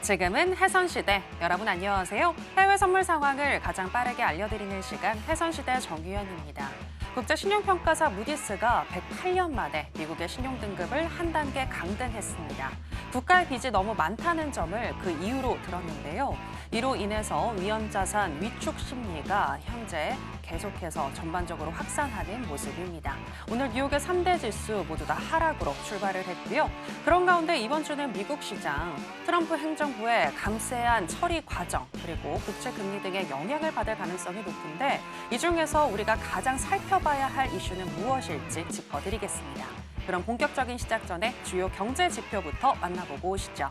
지금은 해선시대. 여러분 안녕하세요. 해외 선물 상황을 가장 빠르게 알려드리는 시간 해선시대 정유현입니다. 국제신용평가사 무디스가 108년 만에 미국의 신용등급을 한 단계 강등했습니다. 국가의 빚이 너무 많다는 점을 그 이유로 들었는데요. 이로 인해서 위험자산 위축 심리가 현재 계속해서 전반적으로 확산하는 모습입니다. 오늘 뉴욕의 3대 지수 모두 다 하락으로 출발을 했고요. 그런 가운데 이번 주는 미국 시장, 트럼프 행정부의 감세한 처리 과정, 그리고 국채 금리 등의 영향을 받을 가능성이 높은데 이 중에서 우리가 가장 살펴봐야 할 이슈는 무엇일지 짚어드리겠습니다. 그럼 본격적인 시작 전에 주요 경제 지표부터 만나보고 오시죠.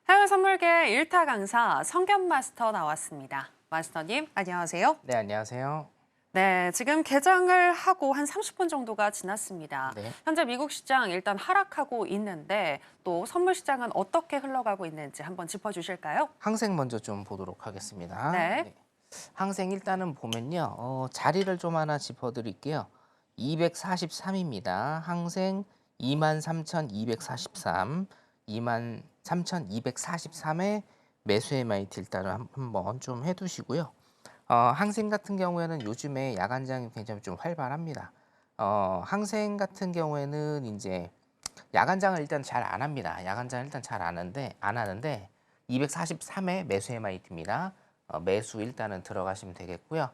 해외 선물계 일타 강사 성견 마스터 나왔습니다. 마스터님, 안녕하세요. 네, 안녕하세요. 네, 지금 개장을 하고 한 30분 정도가 지났습니다. 네. 현재 미국 시장 일단 하락하고 있는데 또 선물 시장은 어떻게 흘러가고 있는지 한번 짚어주실까요? 항생 먼저 좀 보도록 하겠습니다. 네. 항생 일단은 보면요. 자리를 좀 하나 짚어드릴게요. 243입니다. 항생 23,243, 23,243에 매수 MIT 일단은 한번 좀 해두시고요. 항생 같은 경우에는 요즘에 야간장이 굉장히 좀 활발합니다. 항생 같은 경우에는 이제 야간장을 일단 잘 안 합니다. 야간장을 일단 잘 안 하는데 243에 매수 MIT입니다. 매수 일단은 들어가시면 되겠고요.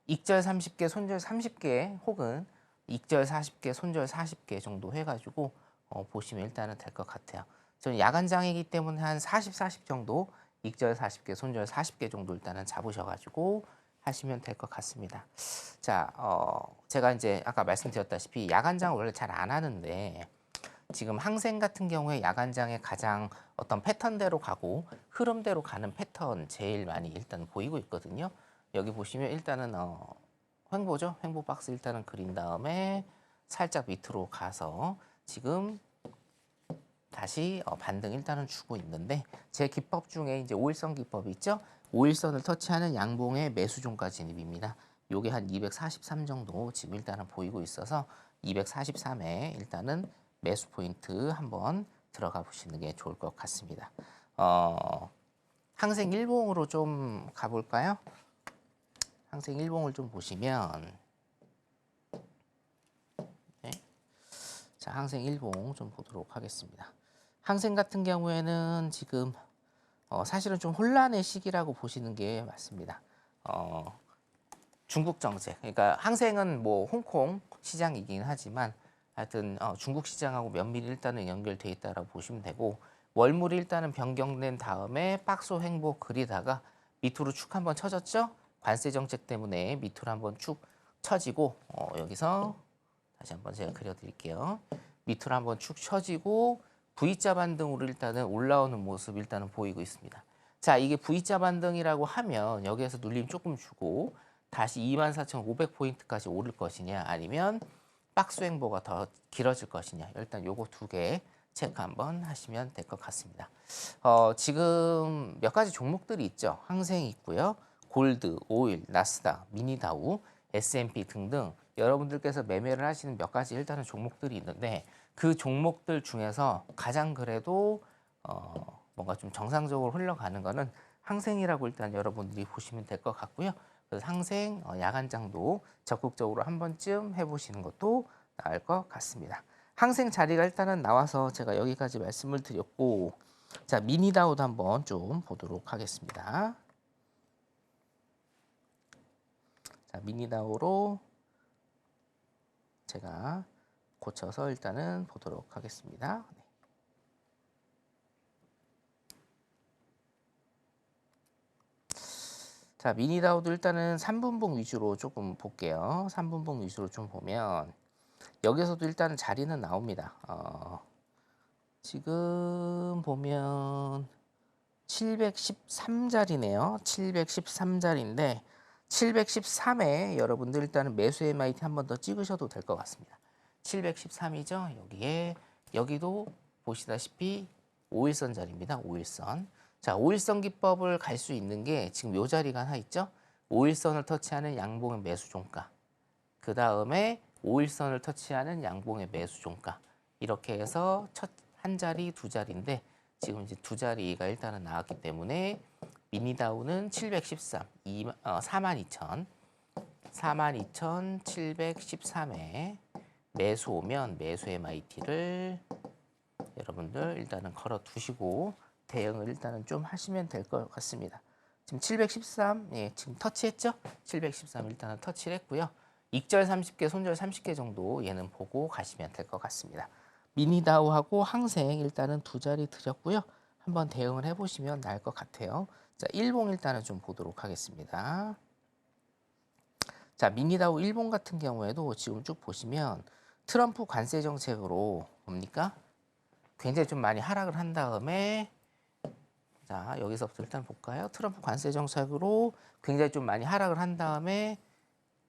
익절 30개, 손절 30개 혹은 익절 40개, 손절 40개 정도 해가지고 보시면 일단은 될 것 같아요. 저는 야간장이기 때문에 한 40, 40 정도, 익절 40개, 손절 40개 정도 일단은 잡으셔가지고 하시면 될 것 같습니다. 자, 제가 이제 아까 말씀드렸다시피 야간장 원래 잘 안 하는데 지금 항생 같은 경우에 야간장에 가장 어떤 패턴대로 가고 흐름대로 가는 패턴 제일 많이 일단 보이고 있거든요. 여기 보시면 일단은 횡보죠. 횡보 박스 일단은 그린 다음에 살짝 밑으로 가서 지금 다시 반등 일단은 주고 있는데 제 기법 중에 이제 5일선 기법이 있죠. 5일선을 터치하는 양봉의 매수종가 진입입니다. 요게 한 243 정도 지금 일단은 보이고 있어서 243에 일단은 매수 포인트 한번 들어가 보시는 게 좋을 것 같습니다. 항생 일봉으로 좀 가볼까요? 항생 일봉을 좀 보시면 네. 자, 항생 일봉 좀 보도록 하겠습니다. 항생 같은 경우에는 지금 사실은 좀 혼란의 시기라고 보시는 게 맞습니다. 중국 정책, 그러니까 항생은 뭐 홍콩 시장이긴 하지만 하여튼 중국 시장하고 면밀히 일단은 연결돼 있다라고 보시면 되고 월물이 일단은 변경된 다음에 박스 횡보 그리다가 밑으로 축 한번 쳐졌죠. 관세 정책 때문에 밑으로 한번 축 쳐지고 여기서 다시 한번 제가 그려드릴게요. 밑으로 한번 축 쳐지고 V자 반등으로 일단은 올라오는 모습 일단은 보이고 있습니다. 자, 이게 V자 반등이라고 하면 여기에서 눌림 조금 주고 다시 24,500포인트까지 오를 것이냐 아니면 박스 횡보가 더 길어질 것이냐 일단 요거 두 개 체크 한번 하시면 될 것 같습니다. 지금 몇 가지 종목들이 있죠. 항생이 있고요. 골드, 오일, 나스닥, 미니다우, S&P 등등 여러분들께서 매매를 하시는 몇 가지 일단은 종목들이 있는데 그 종목들 중에서 가장 그래도 뭔가 좀 정상적으로 흘러가는 거는 항생이라고 일단 여러분들이 보시면 될 것 같고요. 그래서 항생 야간장도 적극적으로 한 번쯤 해보시는 것도 나을 것 같습니다. 항생 자리가 일단은 나와서 제가 여기까지 말씀을 드렸고 자 미니다우도 한번 좀 보도록 하겠습니다. 자 미니다우로 제가 고쳐서 일단은 보도록 하겠습니다. 네. 자, 미니다우도 일단은 3분봉 위주로 조금 볼게요. 3분봉 위주로 좀 보면 여기서도 일단은 자리는 나옵니다. 지금 보면 713자리네요. 713자리인데 713에 여러분들 일단은 매수 MIT 한 번 더 찍으셔도 될 것 같습니다. 713이죠. 여기에 여기도 보시다시피 5일선 자리입니다. 5일선. 자, 5일선 기법을 갈 수 있는 게 지금 요 자리가 하나 있죠. 5일선을 터치하는 양봉의 매수 종가. 그 다음에 5일선을 터치하는 양봉의 매수 종가. 이렇게 해서 첫 한 자리, 두 자리인데 지금 이제 두 자리가 일단은 나왔기 때문에 미니다우는 713, 42,713에 매수 오면 매수 MIT를 여러분들 일단은 걸어 두시고 대응을 일단은 좀 하시면 될 것 같습니다. 지금 713, 예, 지금 터치했죠? 713 일단은 터치를 했고요. 익절 30개, 손절 30개 정도 얘는 보고 가시면 될 것 같습니다. 미니다우하고 항생 일단은 두 자리 드렸고요. 한번 대응을 해보시면 나을 것 같아요. 자, 일봉 일단은 좀 보도록 하겠습니다. 자, 미니다우 일본 같은 경우에도 지금 쭉 보시면 트럼프 관세 정책으로 뭡니까? 굉장히 좀 많이 하락을 한 다음에 자, 여기서부터 일단 볼까요? 트럼프 관세 정책으로 굉장히 좀 많이 하락을 한 다음에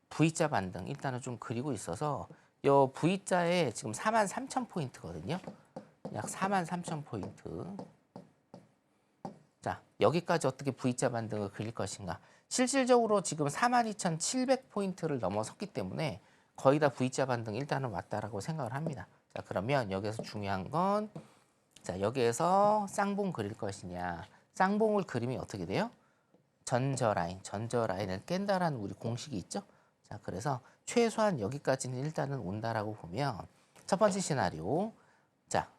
V자 반등 일단은 좀 그리고 있어서 요 V자에 지금 43,000포인트거든요. 약 43,000포인트. 자, 여기까지 어떻게 V자 반등을 그릴 것인가? 실질적으로 지금 42,700포인트를 넘어섰기 때문에 거의 다 V자 반등 일단은 왔다라고 생각을 합니다. 자, 그러면 여기서 중요한 건 자, 여기에서 쌍봉 그릴 것이냐? 쌍봉을 그리면 어떻게 돼요? 전저 라인을 깬다라는 우리 공식이 있죠? 자, 그래서 최소한 여기까지는 일단은 온다라고 보면 첫 번째 시나리오. 자,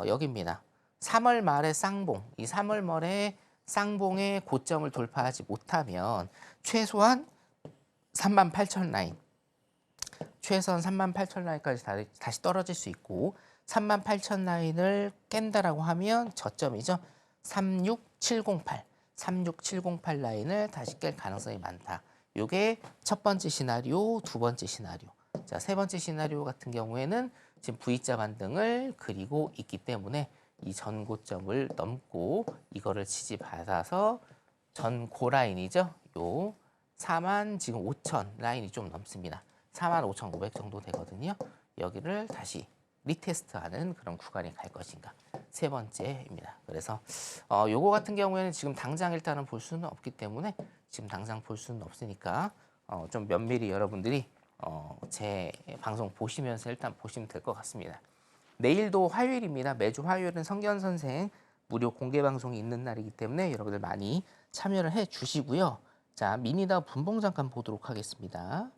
여기입니다. 3월 말에 쌍봉. 이 3월 말에 쌍봉의 고점을 돌파하지 못하면 최소한 38,000 라인. 최소한 38,000 라인까지 다시 떨어질 수 있고 38,000 라인을 깬다라고 하면 저점이죠. 36708 라인을 다시 깰 가능성이 많다. 요게 첫 번째 시나리오, 두 번째 시나리오. 자, 세 번째 시나리오 같은 경우에는 지금 V자 반등을 그리고 있기 때문에 이 전고점을 넘고 이거를 지지받아서 전고 라인이죠. 요 4만 지금 5천 라인이 좀 넘습니다. 45,500 정도 되거든요. 여기를 다시 리테스트하는 그런 구간이 갈 것인가. 세 번째입니다. 그래서 요거 같은 경우에는 지금 당장 일단은 볼 수는 없기 때문에 지금 당장 볼 수는 없으니까 좀 면밀히 여러분들이 제 방송 보시면서 일단 보시면 될 것 같습니다. 내일도 화요일입니다. 매주 화요일은 성견 선생 무료 공개 방송이 있는 날이기 때문에 여러분들 많이 참여를 해 주시고요. 자, 미니다우 분봉 잠깐 보도록 하겠습니다.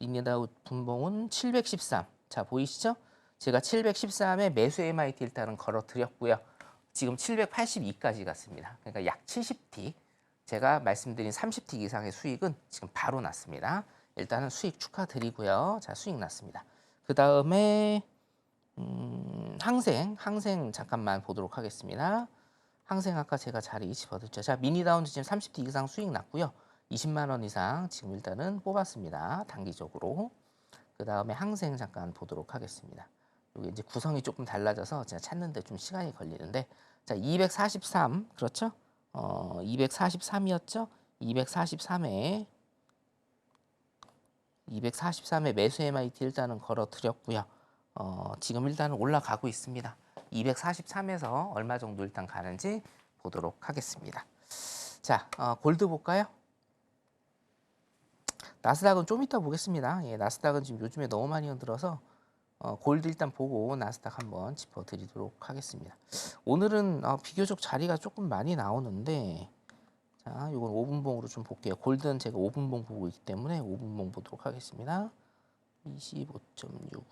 미니다우 분봉은 713. 자, 보이시죠? 제가 713에 매수 MIT 일단은 걸어 드렸고요. 지금 782까지 갔습니다. 그러니까 약 70틱. 제가 말씀드린 30틱 이상의 수익은 지금 바로 났습니다. 일단은 수익 축하드리고요. 자, 수익 났습니다. 그 다음에 항생 잠깐만 보도록 하겠습니다. 항생 아까 제가 자리 집어뒀죠. 자, 미니다운도 지금 30틱 이상 수익 났고요. 20만 원 이상 지금 일단은 뽑았습니다. 단기적으로. 그 다음에 항생 잠깐 보도록 하겠습니다. 여기 이제 구성이 조금 달라져서 제가 찾는데 좀 시간이 걸리는데 자, 243 그렇죠? 243이었죠? 243에 매수 MIT 일단은 걸어 드렸고요. 지금 일단은 올라가고 있습니다. 243에서 얼마 정도 일단 가는지 보도록 하겠습니다. 자, 골드 볼까요? 나스닥은 좀 이따 보겠습니다. 예, 나스닥은 지금 요즘에 너무 많이 흔들어서 골드 일단 보고 나스닥 한번 짚어드리도록 하겠습니다. 오늘은 비교적 자리가 조금 많이 나오는데 자, 이건 5분봉으로 좀 볼게요. 골드는 제가 5분봉 보고 있기 때문에 5분봉 보도록 하겠습니다. 25.6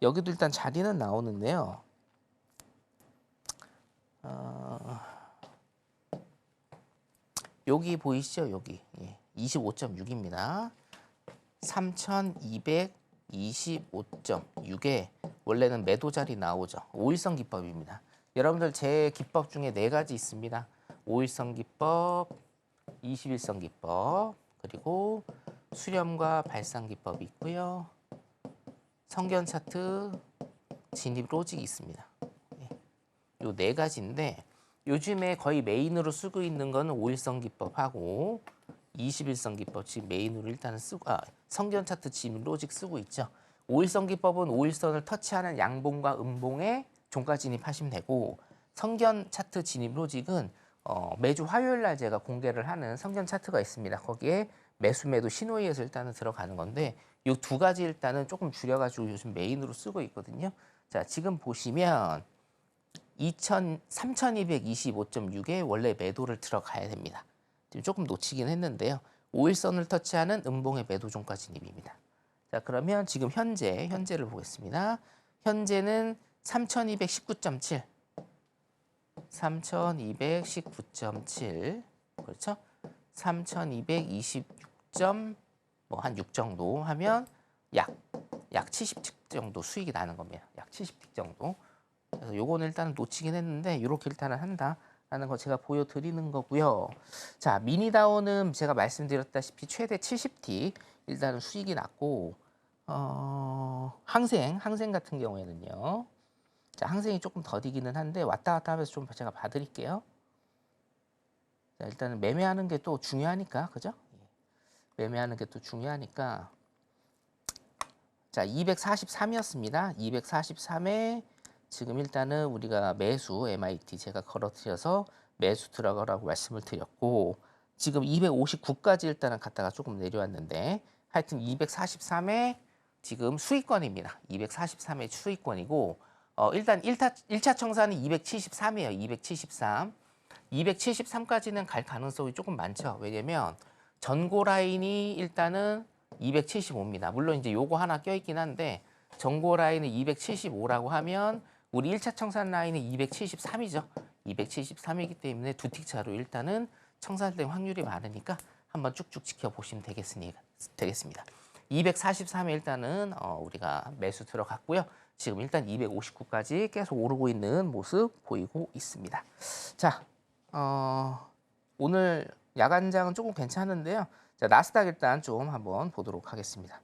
여기도 일단 자리는 나오는데요. 여기 보이시죠? 여기 25.6입니다. 3,225.6에 원래는 매도 자리 나오죠. 5일선 기법입니다. 여러분들 제 기법 중에 4가지 있습니다. 5일선 기법, 21선 기법, 그리고 수렴과 발상 기법이 있고요. 성견 차트, 진입 로직이 있습니다. 요 네 가지인데 요즘에 거의 메인으로 쓰고 있는 거는 5일선 기법하고 21선 기법 지금 메인으로 일단은 쓰고 성견 차트 진입 로직 쓰고 있죠. 5일선 기법은 5일선을 터치하는 양봉과 음봉에 종가 진입하시면 되고 성견 차트 진입 로직은 매주 화요일 날 제가 공개를 하는 성견 차트가 있습니다. 거기에 매수 매도 신호위에서 일단은 들어가는 건데 이 두 가지 일단은 조금 줄여가지고 요즘 메인으로 쓰고 있거든요. 자, 지금 보시면 3225.6에 원래 매도를 들어가야 됩니다. 지금 조금 놓치긴 했는데요. 5일선을 터치하는 음봉의 매도 종가 진입입니다. 자, 그러면 지금 현재를 보겠습니다. 현재는 3219.7, 3219.7, 그렇죠? 3226점 한 6 정도 하면 약 70틱 정도 수익이 나는 겁니다. 약 70틱 정도. 그래서 요거는 일단은 놓치긴 했는데 이렇게 일단은 한다라는 거 제가 보여드리는 거고요. 자, 미니다우는 제가 말씀드렸다시피 최대 70틱 일단은 수익이 났고 항생 같은 경우에는요. 자, 항생이 조금 더디기는 한데 왔다 갔다 하면서 좀 제가 봐드릴게요. 자, 일단은 매매하는 게 또 중요하니까, 그죠? 매매하는 게 또 중요하니까. 자, 243이었습니다. 243에 지금 일단은 우리가 매수 MIT 제가 걸어드려서 매수 들어가라고 말씀을 드렸고 지금 259까지 일단은 갔다가 조금 내려왔는데 하여튼 243에 지금 수익권입니다. 243의 수익권이고 일단 1차 청산은 273이에요. 273. 273까지는 갈 가능성이 조금 많죠. 왜냐면 전고 라인이 일단은 275입니다. 물론 이제 요거 하나 껴있긴 한데 전고 라인은 275라고 하면 우리 1차 청산 라인은 273이죠. 273이기 때문에 두 틱 차로 일단은 청산될 확률이 많으니까 한번 쭉쭉 지켜보시면 되겠습니다. 243에 일단은 우리가 매수 들어갔고요. 지금 일단 259까지 계속 오르고 있는 모습 보이고 있습니다. 자, 오늘 야간장은 조금 괜찮은데요. 자, 나스닥 일단 좀 한번 보도록 하겠습니다.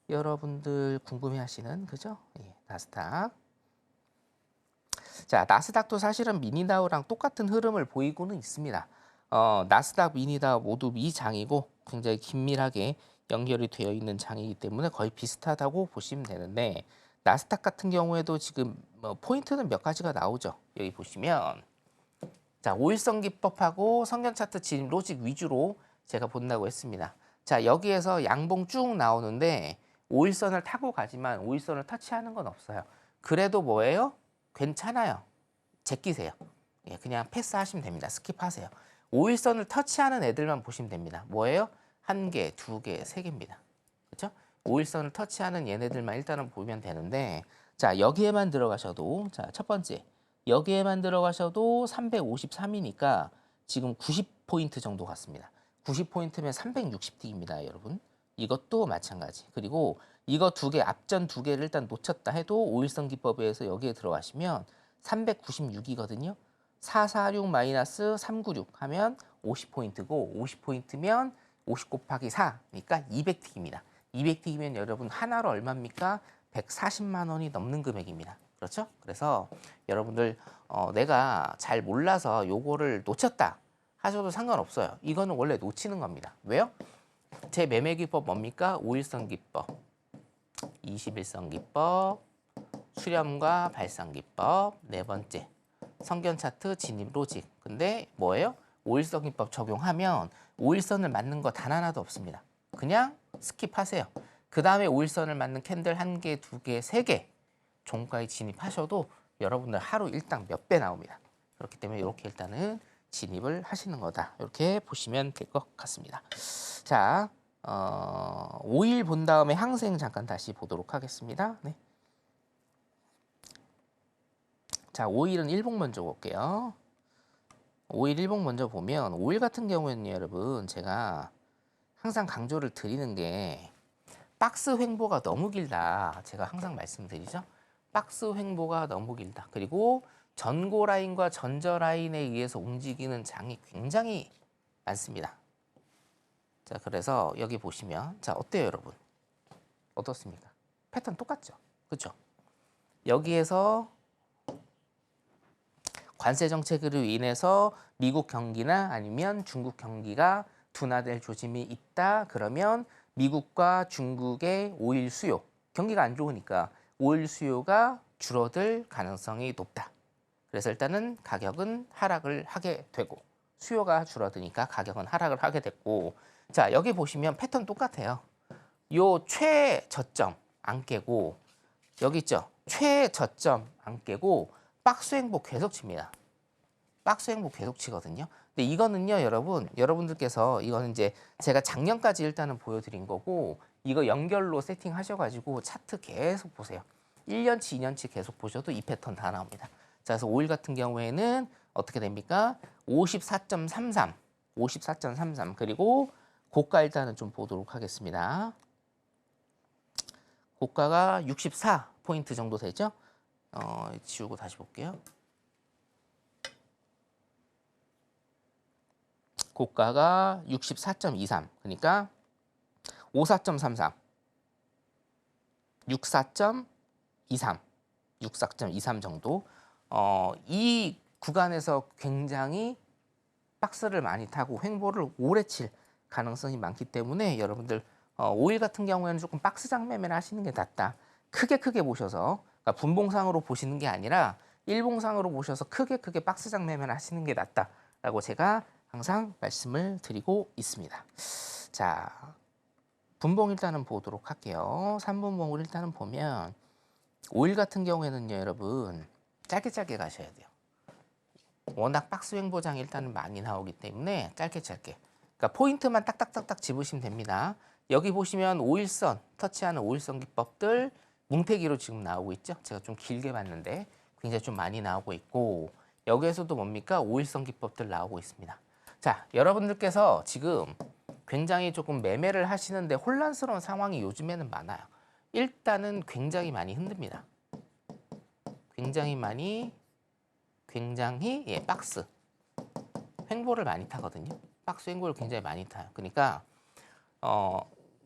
여러분들 궁금해하시는 그죠? 예, 나스닥. 자, 나스닥도 사실은 미니다우랑 똑같은 흐름을 보이고는 있습니다. 나스닥, 미니다우 모두 미장이고 굉장히 긴밀하게 연결이 되어 있는 장이기 때문에 거의 비슷하다고 보시면 되는데 나스닥 같은 경우에도 지금 포인트는 몇 가지가 나오죠. 여기 보시면 자, 5일선 기법하고 성견 차트 진입 로직 위주로 제가 본다고 했습니다. 자, 여기에서 양봉 쭉 나오는데 5일선을 타고 가지만 5일선을 터치하는 건 없어요. 그래도 뭐예요? 괜찮아요. 제끼세요. 예, 그냥 패스하시면 됩니다. 스킵하세요. 5일선을 터치하는 애들만 보시면 됩니다. 뭐예요? 1개, 2개, 3개입니다. 그렇죠? 5일선을 터치하는 얘네들만 일단은 보면 되는데 자, 여기에만 들어가셔도 자, 첫 번째 여기에만 들어가셔도 353이니까 지금 90포인트 정도 갔습니다. 90포인트면 360틱입니다, 여러분. 이것도 마찬가지. 그리고 이거 두 개, 앞전 두 개를 일단 놓쳤다 해도 5일선 기법에 의해서 여기에 들어가시면 396이거든요. 446 마이너스 396 하면 50포인트고 50포인트면 50 곱하기 4니까 200틱입니다. 200틱이면 여러분 하나로 얼마입니까? 140만 원이 넘는 금액입니다. 그렇죠? 그래서 여러분들 내가 잘 몰라서 요거를 놓쳤다 하셔도 상관없어요. 이거는 원래 놓치는 겁니다. 왜요? 제 매매 기법 뭡니까? 5일선 기법, 21선 기법, 수렴과 발상 기법, 네 번째 성견 차트 진입 로직. 근데 뭐예요? 5일선 기법 적용하면 5일선을 맞는 거 단 하나도 없습니다. 그냥 스킵하세요. 그 다음에 5일선을 맞는 캔들 1개, 2개, 3개 종가에 진입하셔도 여러분들 하루 일당 몇 배 나옵니다. 그렇기 때문에 이렇게 일단은 진입을 하시는 거다. 이렇게 보시면 될 것 같습니다. 자, 5일 본 다음에 항생 잠깐 다시 보도록 하겠습니다. 네. 자, 5일은 일봉 먼저 볼게요. 5일 일봉 먼저 보면 5일 같은 경우에는 여러분 제가 항상 강조를 드리는 게 박스 횡보가 너무 길다. 제가 항상 말씀드리죠. 박스 횡보가 너무 길다. 그리고 전고 라인과 전저 라인에 의해서 움직이는 장이 굉장히 많습니다. 자, 그래서 여기 보시면 자, 어때요, 여러분? 어떻습니까? 패턴 똑같죠? 그렇죠? 여기에서 관세 정책으로 인해서 미국 경기나 아니면 중국 경기가 둔화될 조짐이 있다. 그러면 미국과 중국의 오일 수요, 경기가 안 좋으니까 오일 수요가 줄어들 가능성이 높다. 그래서 일단은 가격은 하락을 하게 되고 수요가 줄어드니까 가격은 하락을 하게 됐고 자, 여기 보시면 패턴 똑같아요. 요 최저점 안 깨고 여기 있죠? 최저점 안 깨고 박스 행보 계속 칩니다. 박스 행보 계속 치거든요. 근데 이거는요, 여러분들께서 이거는 이제 제가 작년까지 일단은 보여드린 거고 이거 연결로 세팅하셔가지고 차트 계속 보세요. 1년치, 2년치 계속 보셔도 이 패턴 다 나옵니다. 자, 그래서 오일 같은 경우에는 어떻게 됩니까? 54.33, 54.33 그리고 고가 일단은 좀 보도록 하겠습니다. 고가가 64포인트 정도 되죠? 지우고 다시 볼게요. 고가가 64.23, 그러니까 54.33, 64.23, 64.23 정도. 이 구간에서 굉장히 박스를 많이 타고 횡보를 오래 칠 가능성이 많기 때문에 여러분들 오일 같은 경우에는 조금 박스장 매매를 하시는 게 낫다. 크게 보셔서 그러니까 분봉상으로 보시는 게 아니라 일봉상으로 보셔서 크게 박스장 매매를 하시는 게 낫다라고 제가 항상 말씀을 드리고 있습니다. 자, 분봉 일단은 보도록 할게요. 3분봉을 일단은 보면 오일 같은 경우에는요, 여러분 짧게 가셔야 돼요. 워낙 박스 횡보장이 일단은 많이 나오기 때문에 짧게. 그러니까 포인트만 딱딱딱딱 집으시면 됩니다. 여기 보시면 오일선, 터치하는 오일선 기법들 뭉태기로 지금 나오고 있죠. 제가 좀 길게 봤는데 굉장히 좀 많이 나오고 있고 여기에서도 뭡니까? 오일선 기법들 나오고 있습니다. 자, 여러분들께서 지금 굉장히 조금 매매를 하시는데 혼란스러운 상황이 요즘에는 많아요. 일단은 굉장히 많이 흔듭니다. 굉장히 박스 횡보를 많이 타거든요. 박스 횡보를 굉장히 많이 타요. 그러니까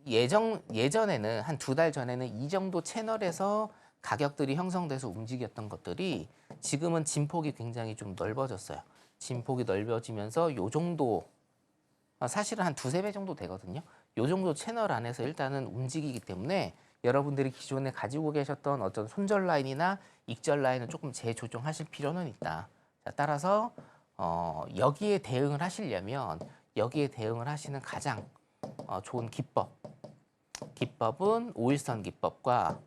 예전에는 한 2달 전에는 이 정도 채널에서 가격들이 형성돼서 움직였던 것들이 지금은 진폭이 굉장히 좀 넓어졌어요. 진폭이 넓어지면서 요 정도 사실은 한 2~3배 정도 되거든요. 요 정도 채널 안에서 일단은 움직이기 때문에 여러분들이 기존에 가지고 계셨던 어떤 손절 라인이나 익절 라인을 조금 재조정하실 필요는 있다. 자, 따라서 여기에 대응을 하시려면 여기에 대응을 하시는 가장 좋은 기법은 오일선 기법과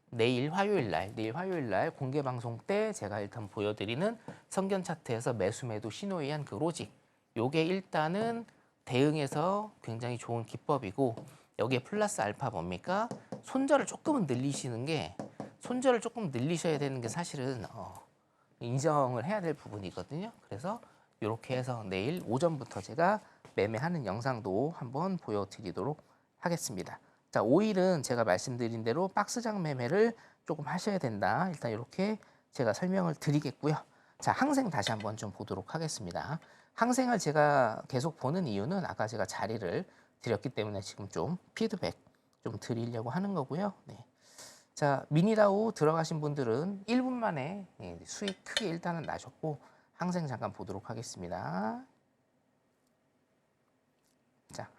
내일 화요일 날 공개 방송 때 제가 일단 보여드리는 성견 차트에서 매수 매도 신호에 의한 그 로직, 요게 일단은 대응에서 굉장히 좋은 기법이고 여기에 플러스 알파 뭡니까? 손절을 조금 늘리셔야 되는 게 사실은 인정을 해야 될 부분이거든요. 그래서 이렇게 해서 내일 오전부터 제가 매매하는 영상도 한번 보여드리도록 하겠습니다. 자, 오일은 제가 말씀드린 대로 박스장 매매를 조금 하셔야 된다. 일단 이렇게 제가 설명을 드리겠고요. 자, 항생 다시 한번 좀 보도록 하겠습니다. 항생을 제가 계속 보는 이유는 아까 제가 자리를 드렸기 때문에 지금 좀 피드백 좀 드리려고 하는 거고요. 네. 자, 미니다우 들어가신 분들은 1분 만에 수익 크게 일단은 나셨고 항생 잠깐 보도록 하겠습니다. 자,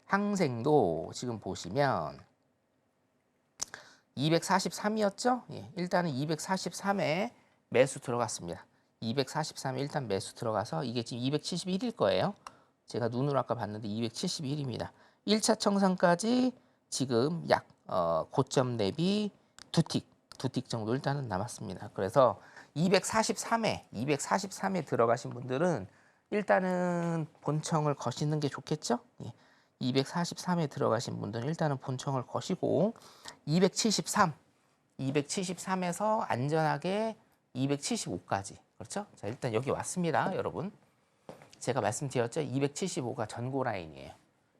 항생도 지금 보시면 243이었죠? 예, 일단은 243에 매수 들어갔습니다. 243에 일단 매수 들어가서 이게 지금 271일 거예요. 제가 눈으로 아까 봤는데 271입니다. 1차 청산까지 지금 약 고점 대비 두 틱 정도 일단은 남았습니다. 그래서 243에 들어가신 분들은 일단은 본청을 거시는 게 좋겠죠? 예. 243에 들어가신 분들은 일단은 본청을 거시고 273에서 안전하게 275까지. 그렇죠? 자, 일단 여기 왔습니다, 여러분. 제가 말씀드렸죠? 275가 전고 라인이에요.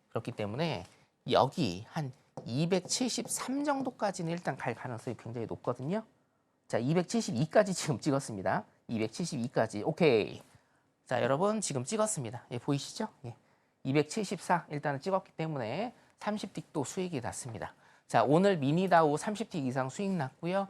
그렇기 때문에 여기 한 273 정도까지는 일단 갈 가능성이 굉장히 높거든요. 자, 272까지 지금 찍었습니다. 272까지. 오케이. 자, 여러분 지금 찍었습니다. 예, 보이시죠? 예. 274 일단은 찍었기 때문에 30틱도 수익이 났습니다. 자, 오늘 미니다우 30틱 이상 수익 났고요.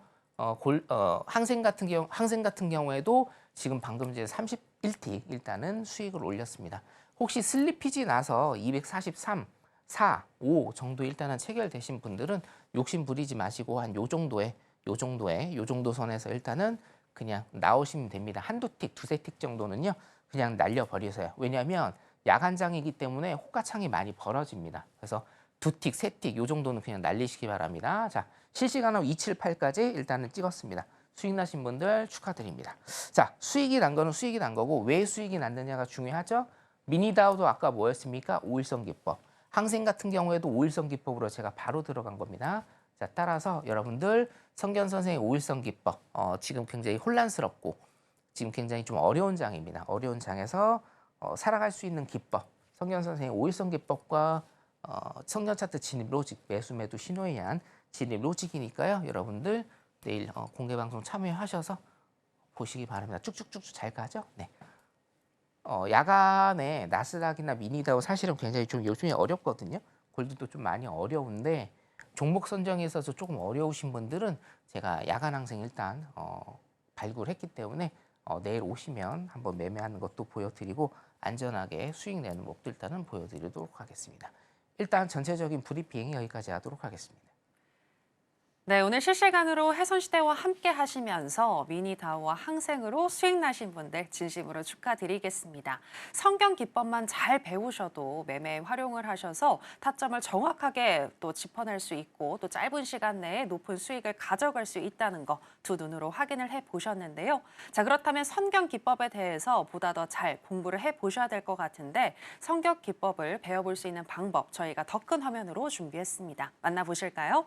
항생 같은 경우에도 지금 방금 이제 31틱 일단은 수익을 올렸습니다. 혹시 슬리피지 나서 243, 4, 5 정도 일단은 체결되신 분들은 욕심 부리지 마시고 한 요 정도 선에서 일단은 그냥 나오시면 됩니다. 한두 틱, 두세 틱 정도는요. 그냥 날려버리세요. 왜냐하면 야간장이기 때문에 호가창이 많이 벌어집니다. 그래서 두 틱, 세 틱 요 정도는 그냥 날리시기 바랍니다. 자, 실시간으로 278까지 일단은 찍었습니다. 수익 나신 분들 축하드립니다. 자, 수익이 난 거는 수익이 난 거고 왜 수익이 났느냐가 중요하죠. 미니다우도 아까 뭐였습니까? 5일선 기법. 항생 같은 경우에도 5일선 기법으로 제가 바로 들어간 겁니다. 자, 따라서 여러분들 성견 선생의 5일선 기법 지금 굉장히 혼란스럽고 지금 굉장히 좀 어려운 장입니다. 어려운 장에서 살아갈 수 있는 기법. 성견 선생의 5일선 기법과 성견 차트 진입 로직, 매수 매도 신호에 의한 진입 로직이니까요. 여러분들 내일 공개 방송 참여하셔서 보시기 바랍니다. 쭉쭉쭉쭉 잘 가죠? 네. 야간에 나스닥이나 미니다우 사실은 굉장히 좀 요즘에 어렵거든요. 골드도 좀 많이 어려운데 종목 선정에 있어서 조금 어려우신 분들은 제가 야간 항생 일단 발굴했기 때문에 내일 오시면 한번 매매하는 것도 보여드리고 안전하게 수익 내는 법도 일단은 보여드리도록 하겠습니다. 일단 전체적인 브리핑 여기까지 하도록 하겠습니다. 네, 오늘 실시간으로 해선시대와 함께 하시면서 미니다우와 항생으로 수익 나신 분들 진심으로 축하드리겠습니다. 성경 기법만 잘 배우셔도 매매에 활용을 하셔서 타점을 정확하게 또 짚어낼 수 있고 또 짧은 시간 내에 높은 수익을 가져갈 수 있다는 거 두 눈으로 확인을 해보셨는데요. 자, 그렇다면 성경 기법에 대해서 보다 더 잘 공부를 해보셔야 될 것 같은데 성경 기법을 배워볼 수 있는 방법 저희가 더 큰 화면으로 준비했습니다. 만나보실까요?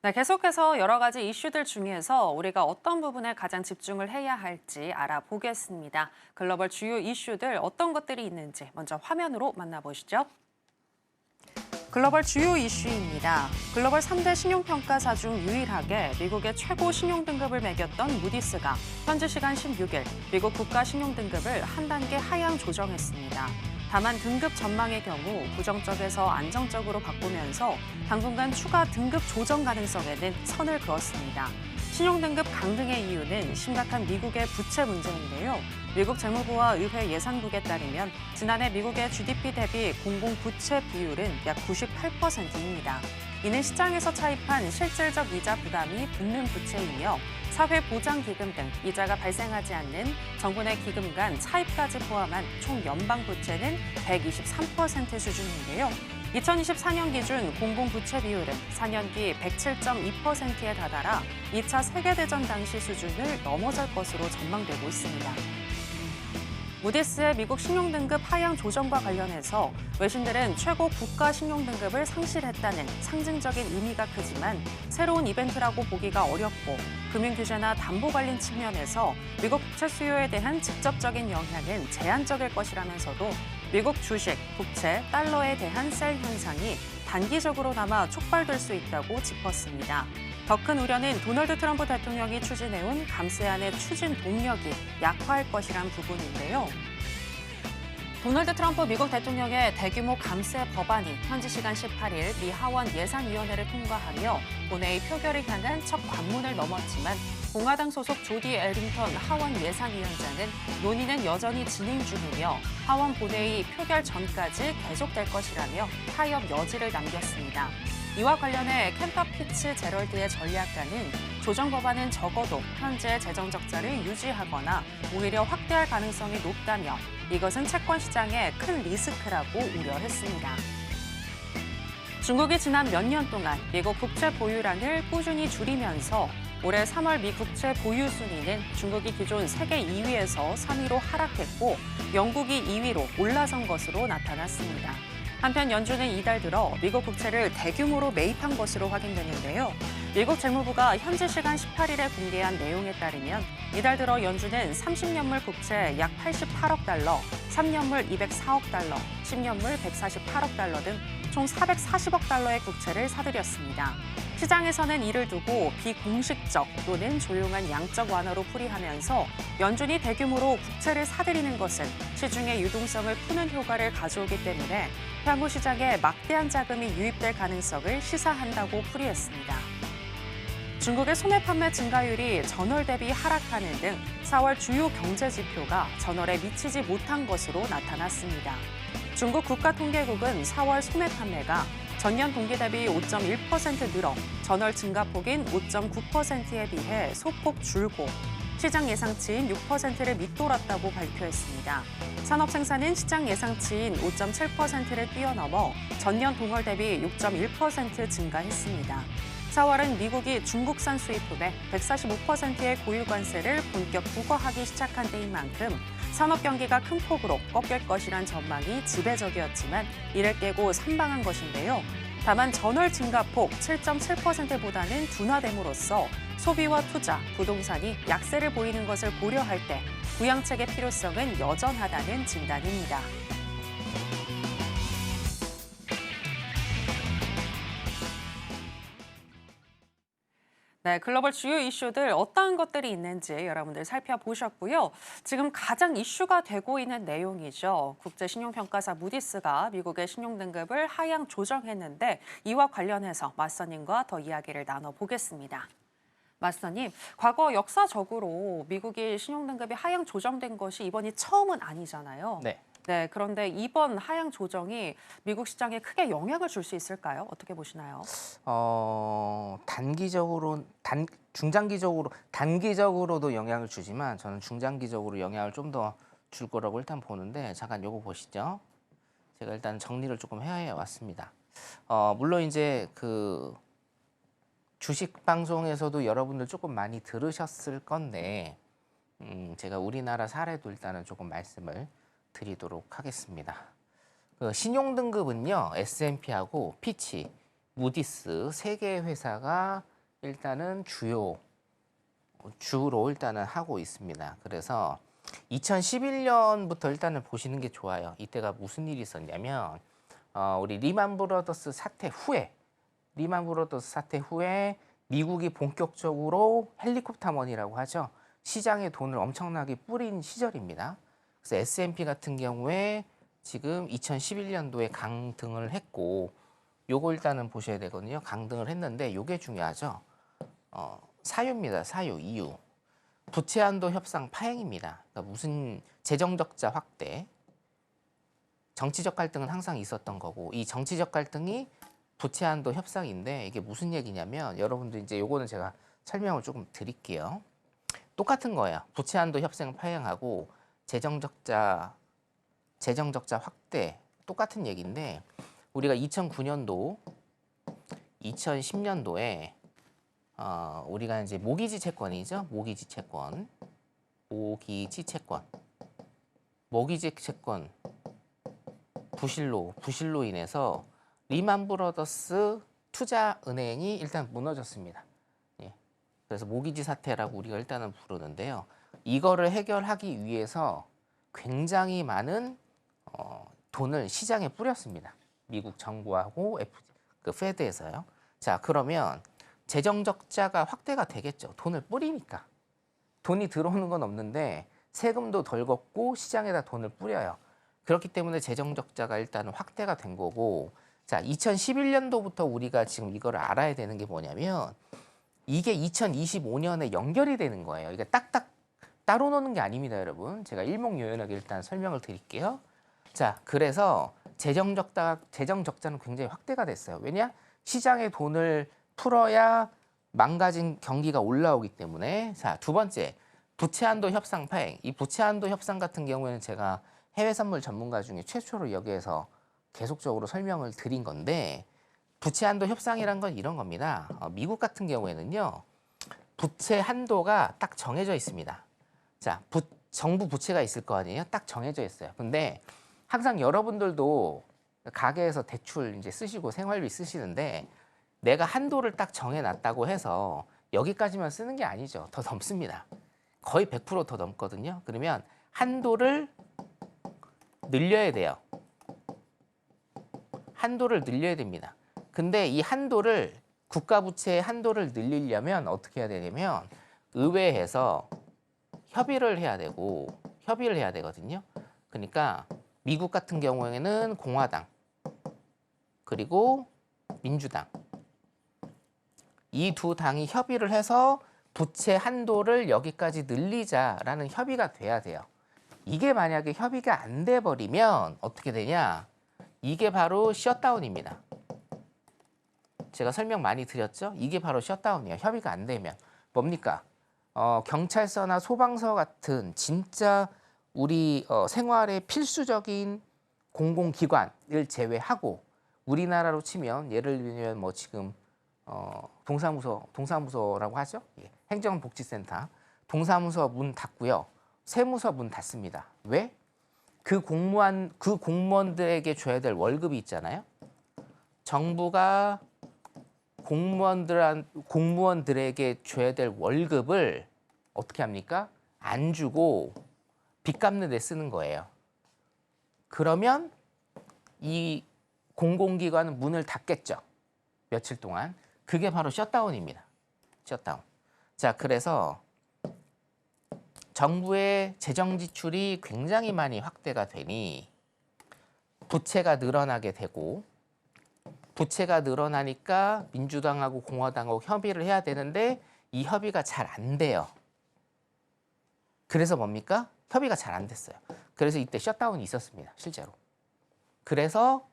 네, 계속해서 여러 가지 이슈들 중에서 우리가 어떤 부분에 가장 집중을 해야 할지 알아보겠습니다. 글로벌 주요 이슈들 어떤 것들이 있는지 먼저 화면으로 만나보시죠. 글로벌 주요 이슈입니다. 글로벌 3대 신용평가사 중 유일하게 미국의 최고 신용등급을 매겼던 무디스가 현지 시간 16일 미국 국가 신용등급을 한 단계 하향 조정했습니다. 다만 등급 전망의 경우 부정적에서 안정적으로 바꾸면서 당분간 추가 등급 조정 가능성에는 선을 그었습니다. 신용등급 강등의 이유는 심각한 미국의 부채 문제인데요. 미국 재무부와 의회 예산국에 따르면 지난해 미국의 GDP 대비 공공부채 비율은 약 98%입니다. 이는 시장에서 차입한 실질적 이자 부담이 붙는 부채이며 사회보장기금 등 이자가 발생하지 않는 정부 내 기금 간 차입까지 포함한 총 연방 부채는 123% 수준인데요. 2024년 기준 공공부채 비율은 4년기 107.2%에 다다라 2차 세계대전 당시 수준을 넘어설 것으로 전망되고 있습니다. 무디스의 미국 신용등급 하향 조정과 관련해서 외신들은 최고 국가 신용등급을 상실했다는 상징적인 의미가 크지만 새로운 이벤트라고 보기가 어렵고 금융규제나 담보 관련 측면에서 미국 국채 수요에 대한 직접적인 영향은 제한적일 것이라면서도 미국 주식, 국채, 달러에 대한 셀 현상이 단기적으로나마 촉발될 수 있다고 짚었습니다. 더 큰 우려는 도널드 트럼프 대통령이 추진해온 감세안의 추진 동력이 약화할 것이란 부분인데요. 도널드 트럼프 미국 대통령의 대규모 감세 법안이 현지 시간 18일 미 하원 예산위원회를 통과하며 본회의 표결을 향한 첫 관문을 넘었지만 공화당 소속 조디 엘링턴 하원 예산위원장은 논의는 여전히 진행 중이며 하원 본회의 표결 전까지 계속될 것이라며 타협 여지를 남겼습니다. 이와 관련해 켄터피츠 제럴드의 전략가는 조정 법안은 적어도 현재 재정 적자를 유지하거나 오히려 확대할 가능성이 높다며 이것은 채권 시장의 큰 리스크라고 우려했습니다. 중국이 지난 몇 년 동안 미국 국채 보유량을 꾸준히 줄이면서 올해 3월 미 국채 보유 순위는 중국이 기존 세계 2위에서 3위로 하락했고 영국이 2위로 올라선 것으로 나타났습니다. 한편 연준은 이달 들어 미국 국채를 대규모로 매입한 것으로 확인됐는데요. 미국 재무부가 현지 시간 18일에 공개한 내용에 따르면 이달 들어 연준은 30년물 국채 약 88억 달러, 3년물 204억 달러, 10년물 148억 달러 등 총 440억 달러의 국채를 사들였습니다. 시장에서는 이를 두고 비공식적 또는 조용한 양적 완화로 풀이하면서 연준이 대규모로 국채를 사들이는 것은 시중의 유동성을 푸는 효과를 가져오기 때문에 향후 시장에 막대한 자금이 유입될 가능성을 시사한다고 풀이했습니다. 중국의 소매 판매 증가율이 전월 대비 하락하는 등 4월 주요 경제 지표가 전월에 미치지 못한 것으로 나타났습니다. 중국 국가통계국은 4월 소매 판매가 전년 동기 대비 5.1% 늘어 전월 증가폭인 5.9%에 비해 소폭 줄고 시장 예상치인 6%를 밑돌았다고 발표했습니다. 산업 생산은 시장 예상치인 5.7%를 뛰어넘어 전년 동월 대비 6.1% 증가했습니다. 4월은 미국이 중국산 수입품에 145%의 고유 관세를 본격 부과하기 시작한 때인 만큼 산업 경기가 큰 폭으로 꺾일 것이란 전망이 지배적이었지만 이를 깨고 선방한 것인데요. 다만 전월 증가폭 7.7%보다는 둔화됨으로써 소비와 투자, 부동산이 약세를 보이는 것을 고려할 때 부양책의 필요성은 여전하다는 진단입니다. 네, 글로벌 주요 이슈들 어떠한 것들이 있는지 여러분들 살펴보셨고요. 지금 가장 이슈가 되고 있는 내용이죠. 국제신용평가사 무디스가 미국의 신용등급을 하향 조정했는데 이와 관련해서 맞서님과 더 이야기를 나눠보겠습니다. 맞서님, 과거 역사적으로 미국이 신용등급이 하향 조정된 것이 이번이 처음은 아니잖아요. 네. 네, 그런데 이번 하향 조정이 미국 시장에 크게 영향을 줄 수 있을까요? 어떻게 보시나요? 단기적으로도 영향을 주지만 저는 중장기적으로 영향을 좀 더 줄 거라고 일단 보는데 잠깐 요거 보시죠. 제가 일단 정리를 조금 해야 왔습니다. 물론 이제 그 주식 방송에서도 여러분들 조금 많이 들으셨을 건데 제가 우리나라 사례도 일단은 조금 말씀을 드리도록 하겠습니다. 그 신용등급은요, S&P하고 피치, 무디스 세 개의 회사가 일단은 주로 일단은 하고 있습니다. 그래서 2011년부터 일단은 보시는 게 좋아요. 이때가 무슨 일이 있었냐면 우리 리만 브러더스 사태 후에 미국이 본격적으로 헬리콥터머니라고 하죠. 시장에 돈을 엄청나게 뿌린 시절입니다. 그래서 S&P 같은 경우에 지금 2011년도에 강등을 했고 요거 일단은 보셔야 되거든요. 강등을 했는데 요게 중요하죠. 사유입니다. 이유. 부채 한도 협상 파행입니다. 그러니까 무슨 재정 적자 확대. 정치적 갈등은 항상 있었던 거고 이 정치적 갈등이 부채 한도 협상인데 이게 무슨 얘기냐면 여러분들 이제 요거는 제가 설명을 조금 드릴게요. 똑같은 거예요. 부채 한도 협상 파행하고 재정 적자 확대 똑같은 얘기인데 우리가 2009년도, 2010년도에 우리가 이제 모기지 채권이죠. 모기지 채권 부실로 인해서 리만 브러더스 투자은행이 일단 무너졌습니다. 예. 그래서 모기지 사태라고 우리가 일단은 부르는데요. 이거를 해결하기 위해서 굉장히 많은 돈을 시장에 뿌렸습니다. 미국 정부하고 페드에서요. 자, 그러면 재정 적자가 확대가 되겠죠. 돈을 뿌리니까. 돈이 들어오는 건 없는데 세금도 덜 걷고 시장에다 돈을 뿌려요. 그렇기 때문에 재정 적자가 일단은 확대가 된 거고 자, 2011년도부터 우리가 지금 이걸 알아야 되는 게 뭐냐면 이게 2025년에 연결이 되는 거예요. 이게 딱딱 따로 노는 게 아닙니다, 여러분. 제가 일목요연하게 일단 설명을 드릴게요. 자, 그래서 재정 적자는 굉장히 확대가 됐어요. 왜냐? 시장에 돈을 풀어야 망가진 경기가 올라오기 때문에. 자, 두 번째, 부채 한도 협상 파행. 이 부채 한도 협상 같은 경우에는 제가 해외 선물 전문가 중에 최초로 여기에서 계속적으로 설명을 드린 건데, 부채 한도 협상이란 건 이런 겁니다. 미국 같은 경우에는요, 부채 한도가 딱 정해져 있습니다. 자, 정부 부채가 있을 거 아니에요? 딱 정해져 있어요. 근데 항상 여러분들도 가게에서 대출 이제 쓰시고 생활비 쓰시는데, 내가 한도를 딱 정해놨다고 해서 여기까지만 쓰는 게 아니죠. 더 넘습니다. 거의 100%더 넘거든요. 그러면 한도를 늘려야 돼요. 한도를 늘려야 됩니다. 근데 이 한도를, 국가부채의 한도를 늘리려면 어떻게 해야 되냐면 의회에서 협의를 해야 되거든요. 그러니까 미국 같은 경우에는 공화당 그리고 민주당, 이 두 당이 협의를 해서 부채 한도를 여기까지 늘리자라는 협의가 돼야 돼요. 이게 만약에 협의가 안 돼 버리면 어떻게 되냐? 이게 바로 셧다운입니다. 제가 설명 많이 드렸죠? 이게 바로 셧다운이에요. 협의가 안 되면. 뭡니까? 경찰서나 소방서 같은 진짜 우리 생활에 필수적인 공공기관을 제외하고, 우리나라로 치면 예를 들면 뭐 지금 동사무소라고 하죠? 예, 행정복지센터, 동사무소 문 닫고요. 세무서 문 닫습니다. 왜? 그 공무원들에게 줘야 될 월급이 있잖아요. 정부가 공무원들에게 줘야 될 월급을 어떻게 합니까? 안 주고 빚 갚는 데 쓰는 거예요. 그러면 이 공공기관은 문을 닫겠죠. 며칠 동안. 그게 바로 셧다운입니다. 셧다운. 자, 그래서 정부의 재정 지출이 굉장히 많이 확대가 되니 부채가 늘어나게 되고, 부채가 늘어나니까 민주당하고 공화당하고 협의를 해야 되는데 이 협의가 잘 안 돼요. 그래서 뭡니까? 협의가 잘 안 됐어요. 그래서 이때 셧다운이 있었습니다. 실제로. 그래서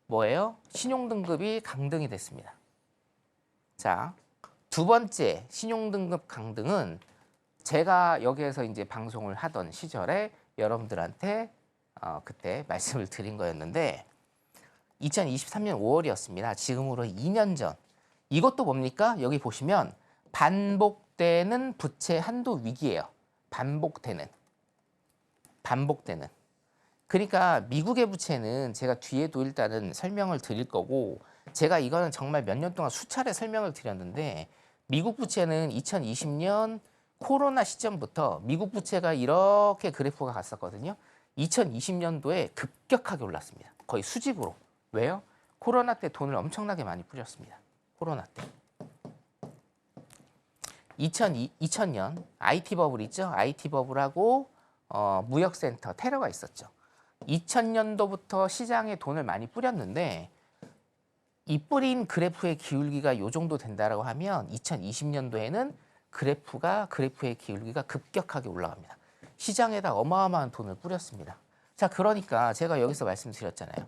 뭐예요? 신용등급이 강등이 됐습니다. 자, 두 번째 신용등급 강등은 제가 여기에서 이제 방송을 하던 시절에 여러분들한테 그때 말씀을 드린 거였는데, 2023년 5월이었습니다. 지금으로 2년 전. 이것도 뭡니까? 여기 보시면 반복되는 부채 한도 위기예요. 반복되는. 그러니까 미국의 부채는 제가 뒤에도 일단은 설명을 드릴 거고, 제가 이거는 정말 몇 년 동안 수차례 설명을 드렸는데, 미국 부채는 2020년 코로나 시점부터 미국 부채가 이렇게 그래프가 갔었거든요. 2020년도에 급격하게 올랐습니다. 거의 수직으로. 왜요? 코로나 때 돈을 엄청나게 많이 뿌렸습니다. 코로나 때. 2000년 IT 버블 있죠? IT 버블하고 무역센터 테러가 있었죠. 2000년도부터 시장에 돈을 많이 뿌렸는데, 이 뿌린 그래프의 기울기가 요 정도 된다라고 하면 2020년도에는 그래프의 기울기가 급격하게 올라갑니다. 시장에다 어마어마한 돈을 뿌렸습니다. 자, 그러니까 제가 여기서 말씀드렸잖아요.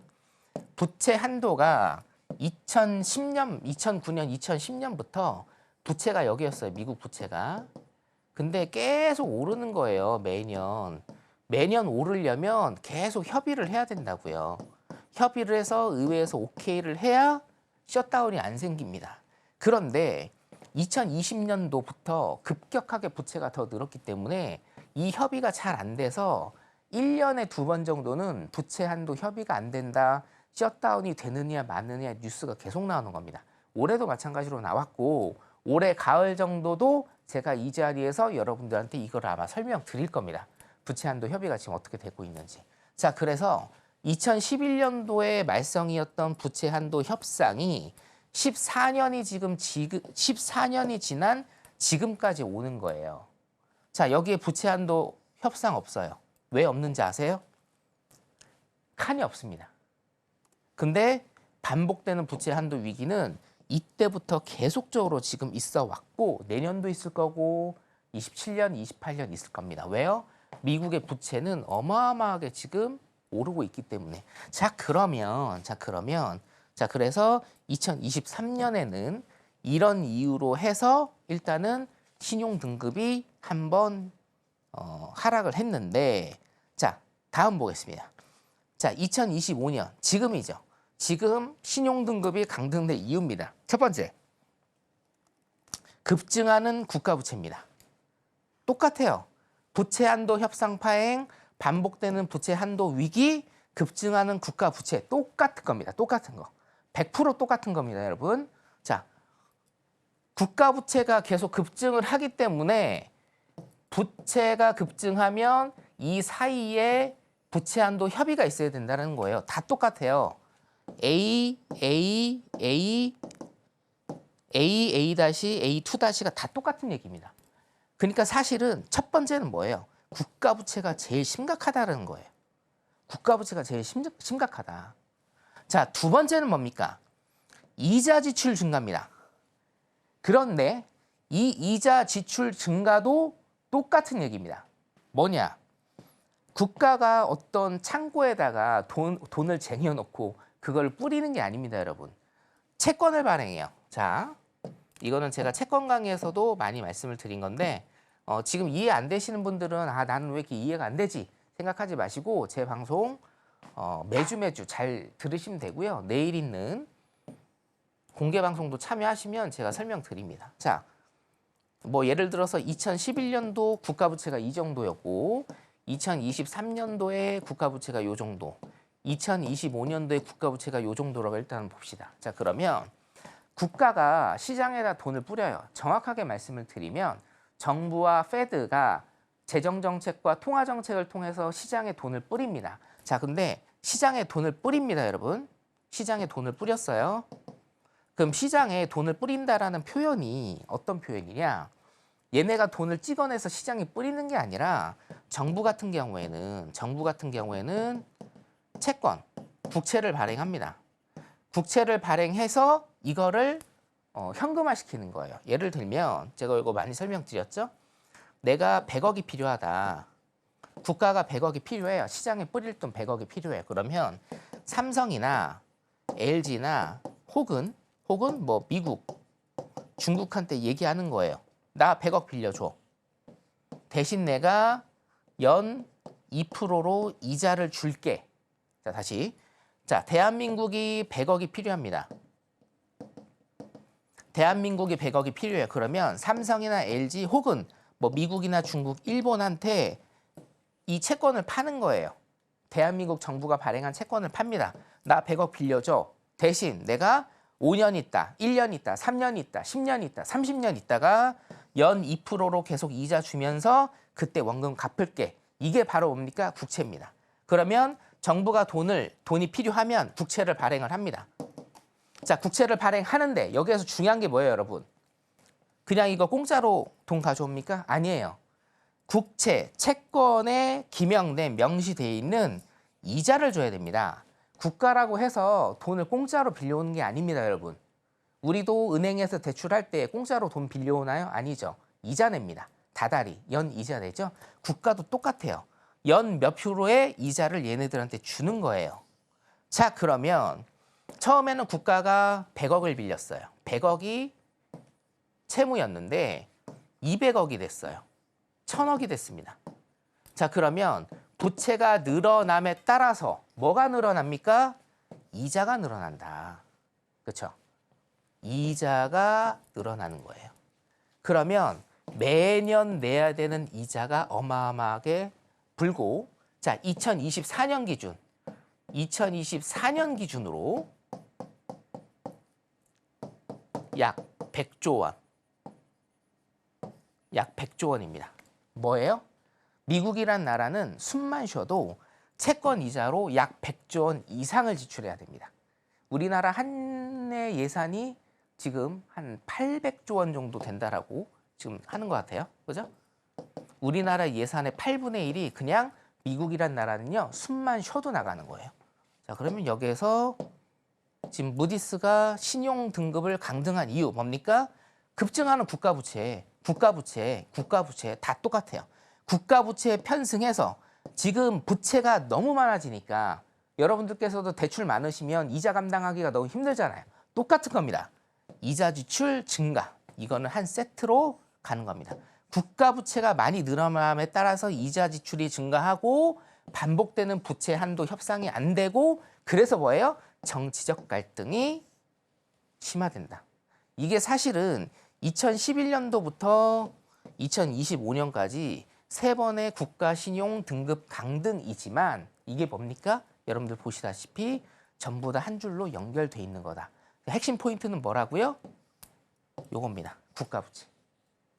부채 한도가 2009년, 2010년부터 부채가 여기였어요. 미국 부채가. 근데 계속 오르는 거예요. 매년 오르려면 계속 협의를 해야 된다고요. 협의를 해서 의회에서 오케이를 해야 셧다운이 안 생깁니다. 그런데 2020년도부터 급격하게 부채가 더 늘었기 때문에 이 협의가 잘 안 돼서 1년에 2번 정도는 부채 한도 협의가 안 된다, 셧다운이 되느냐 마느냐 뉴스가 계속 나오는 겁니다. 올해도 마찬가지로 나왔고, 올해 가을 정도도 제가 이 자리에서 여러분들한테 이걸 아마 설명드릴 겁니다. 부채 한도 협의가 지금 어떻게 되고 있는지. 자, 그래서 2011년도에 말썽이었던 부채 한도 협상이 14년이 지난 지금까지 오는 거예요. 자, 여기에 부채 한도 협상 없어요. 왜 없는지 아세요? 칸이 없습니다. 근데 반복되는 부채 한도 위기는 이때부터 계속적으로 지금 있어 왔고, 내년도 있을 거고 27년, 28년 있을 겁니다. 왜요? 미국의 부채는 어마어마하게 지금 오르고 있기 때문에. 자, 그러면 자, 그래서 2023년에는 이런 이유로 해서 일단은 신용 등급이 한번 하락을 했는데, 자, 다음 보겠습니다. 자, 2025년 지금이죠. 지금 신용 등급이 강등된 이유입니다. 첫 번째, 급증하는 국가 부채입니다. 똑같아요. 부채 한도 협상 파행, 반복되는 부채 한도 위기, 급증하는 국가 부채 똑같은 겁니다. 똑같은 거. 100% 똑같은 겁니다, 여러분. 자, 국가 부채가 계속 급증을 하기 때문에 부채가 급증하면 이 사이에 부채 한도 협의가 있어야 된다는 거예요. 다 똑같아요. A, A, A, A, A-A2-가 다 똑같은 얘기입니다. 그러니까 사실은 첫 번째는 뭐예요? 국가 부채가 제일 심각하다는 거예요. 국가 부채가 제일 심각하다. 자, 두 번째는 뭡니까? 이자 지출 증가입니다. 그런데 이 이자 지출 증가도 똑같은 얘기입니다. 뭐냐? 국가가 어떤 창고에다가 돈을 쟁여놓고 그걸 뿌리는 게 아닙니다, 여러분. 채권을 발행해요. 자, 이거는 제가 채권 강의에서도 많이 말씀을 드린 건데 지금 이해 안 되시는 분들은 아, 나는 왜 이렇게 이해가 안 되지? 생각하지 마시고 제 방송 매주 잘 들으시면 되고요. 내일 있는 공개 방송도 참여하시면 제가 설명드립니다. 자, 뭐 예를 들어서 2011년도 국가 부채가 이 정도였고 2023년도에 국가 부채가 이 정도, 2025년도에 국가 부채가 이 정도라고 일단 봅시다. 자, 그러면 국가가 시장에다 돈을 뿌려요. 정확하게 말씀을 드리면 정부와 패드가 재정정책과 통화정책을 통해서 시장에 돈을 뿌립니다. 자, 근데 시장에 돈을 뿌립니다, 여러분. 시장에 돈을 뿌렸어요. 그럼 시장에 돈을 뿌린다라는 표현이 어떤 표현이냐? 얘네가 돈을 찍어내서 시장에 뿌리는 게 아니라 정부 같은 경우에는 채권, 국채를 발행합니다. 국채를 발행해서 이거를 현금화시키는 거예요. 예를 들면 제가 이거 많이 설명드렸죠? 내가 100억이 필요하다. 국가가 100억이 필요해요. 시장에 뿌릴 돈 100억이 필요해요. 그러면 삼성이나 LG나 혹은 뭐 미국, 중국한테 얘기하는 거예요. 나 100억 빌려줘. 대신 내가 연 2%로 이자를 줄게. 자, 다시. 자, 대한민국이 100억이 필요합니다. 대한민국이 100억이 필요해요. 그러면 삼성이나 LG 혹은 뭐 미국이나 중국, 일본한테 이 채권을 파는 거예요. 대한민국 정부가 발행한 채권을 팝니다. 나 100억 빌려줘. 대신 내가 5년 있다, 1년 있다, 3년 있다, 10년 있다, 30년 있다가 연 2%로 계속 이자 주면서 그때 원금 갚을게. 이게 바로 뭡니까? 국채입니다. 그러면 정부가 돈이 필요하면 국채를 발행을 합니다. 자, 국채를 발행하는데 여기에서 중요한 게 뭐예요, 여러분? 그냥 이거 공짜로 돈 가져옵니까? 아니에요. 국채, 채권에 기명된 명시되어 있는 이자를 줘야 됩니다. 국가라고 해서 돈을 공짜로 빌려오는 게 아닙니다, 여러분. 우리도 은행에서 대출할 때 공짜로 돈 빌려오나요? 아니죠. 이자 냅니다. 다달이, 연 이자 내죠. 국가도 똑같아요. 연 몇 프로의 이자를 얘네들한테 주는 거예요. 자, 그러면 처음에는 국가가 100억을 빌렸어요. 100억이 채무였는데 200억이 됐어요. 1000억이 됐습니다. 자, 그러면 부채가 늘어남에 따라서 뭐가 늘어납니까? 이자가 늘어난다. 그렇죠? 이자가 늘어나는 거예요. 그러면 매년 내야 되는 이자가 어마어마하게 불고, 자, 2024년 기준으로 약 100조 원. 약 100조 원입니다. 뭐예요? 미국이란 나라는 숨만 쉬어도 채권 이자로 약 100조 원 이상을 지출해야 됩니다. 우리나라 한 해 예산이 지금 한 800조 원 정도 된다라고 지금 하는 것 같아요. 그죠? 우리나라 예산의 8분의 1이 그냥 미국이란 나라는요, 숨만 쉬어도 나가는 거예요. 자, 그러면 여기에서 지금 무디스가 신용 등급을 강등한 이유 뭡니까? 급증하는 국가 부채 다 똑같아요. 국가 부채에 편승해서 지금 부채가 너무 많아지니까 여러분들께서도 대출 많으시면 이자 감당하기가 너무 힘들잖아요. 똑같은 겁니다. 이자 지출 증가. 이거는 한 세트로 가는 겁니다. 국가 부채가 많이 늘어남에 따라서 이자 지출이 증가하고 반복되는 부채 한도 협상이 안 되고 그래서 뭐예요? 정치적 갈등이 심화된다. 이게 사실은 2011년도부터 2025년까지 세 번의 국가 신용 등급 강등이지만 이게 뭡니까? 여러분들 보시다시피 전부 다 한 줄로 연결돼 있는 거다. 핵심 포인트는 뭐라고요? 요겁니다. 국가 부채.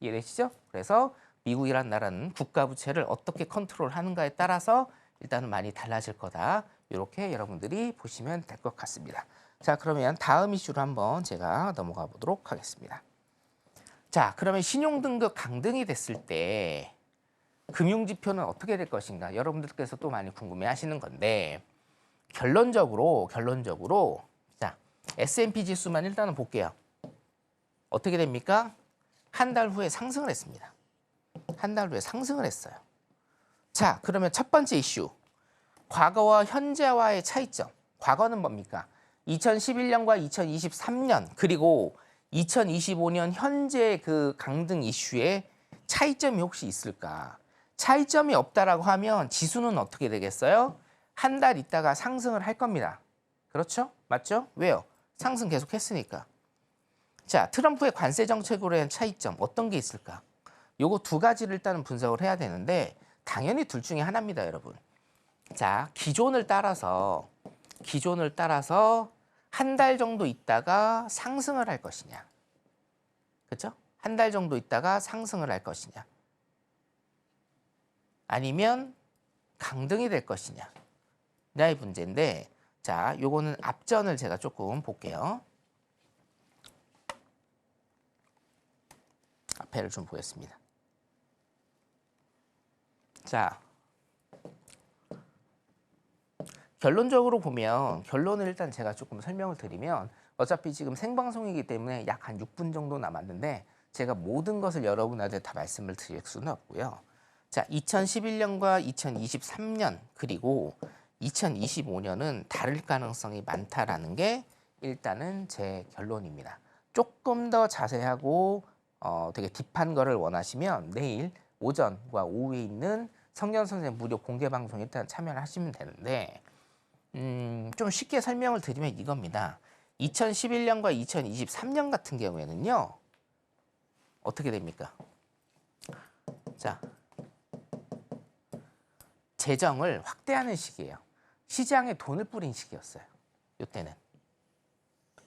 이해되시죠? 그래서 미국이란 나라는 국가 부채를 어떻게 컨트롤하는가에 따라서 일단은 많이 달라질 거다. 이렇게 여러분들이 보시면 될 것 같습니다. 자, 그러면 다음 이슈로 한번 제가 넘어가 보도록 하겠습니다. 자, 그러면 신용등급 강등이 됐을 때 금융지표는 어떻게 될 것인가? 여러분들께서 또 많이 궁금해하시는 건데 결론적으로 자, S&P 지수만 일단은 볼게요. 어떻게 됩니까? 한 달 후에 상승을 했습니다. 한 달 후에 상승을 했어요. 자, 그러면 첫 번째 이슈. 과거와 현재와의 차이점. 과거는 뭡니까? 2011년과 2023년 그리고 2025년 현재 그 강등 이슈에 차이점이 혹시 있을까? 차이점이 없다라고 하면 지수는 어떻게 되겠어요? 한 달 있다가 상승을 할 겁니다. 그렇죠? 맞죠? 왜요? 상승 계속 했으니까. 자, 트럼프의 관세 정책으로 한 차이점 어떤 게 있을까? 요거 두 가지를 일단은 분석을 해야 되는데 당연히 둘 중에 하나입니다, 여러분. 자, 기존을 따라서 한 달 정도 있다가 상승을 할 것이냐. 그렇죠? 한 달 정도 있다가 상승을 할 것이냐. 아니면 강등이 될 것이냐. 이 문제인데 자, 요거는 앞전을 제가 조금 볼게요. 앞에를 좀 보겠습니다. 자, 결론적으로 보면 결론을 일단 제가 조금 설명을 드리면 어차피 지금 생방송이기 때문에 약 한 6분 정도 남았는데 제가 모든 것을 여러분한테 다 말씀을 드릴 수는 없고요. 자, 2011년과 2023년 그리고 2025년은 다를 가능성이 많다라는 게 일단은 제 결론입니다. 조금 더 자세하고 되게 딥한 거를 원하시면 내일 오전과 오후에 있는 성년 선생님 무료 공개 방송에 일단 참여를 하시면 되는데 좀 쉽게 설명을 드리면 이겁니다. 2011년과 2023년 같은 경우에는요. 어떻게 됩니까? 자, 재정을 확대하는 시기예요. 시장에 돈을 뿌린 시기였어요. 이때는.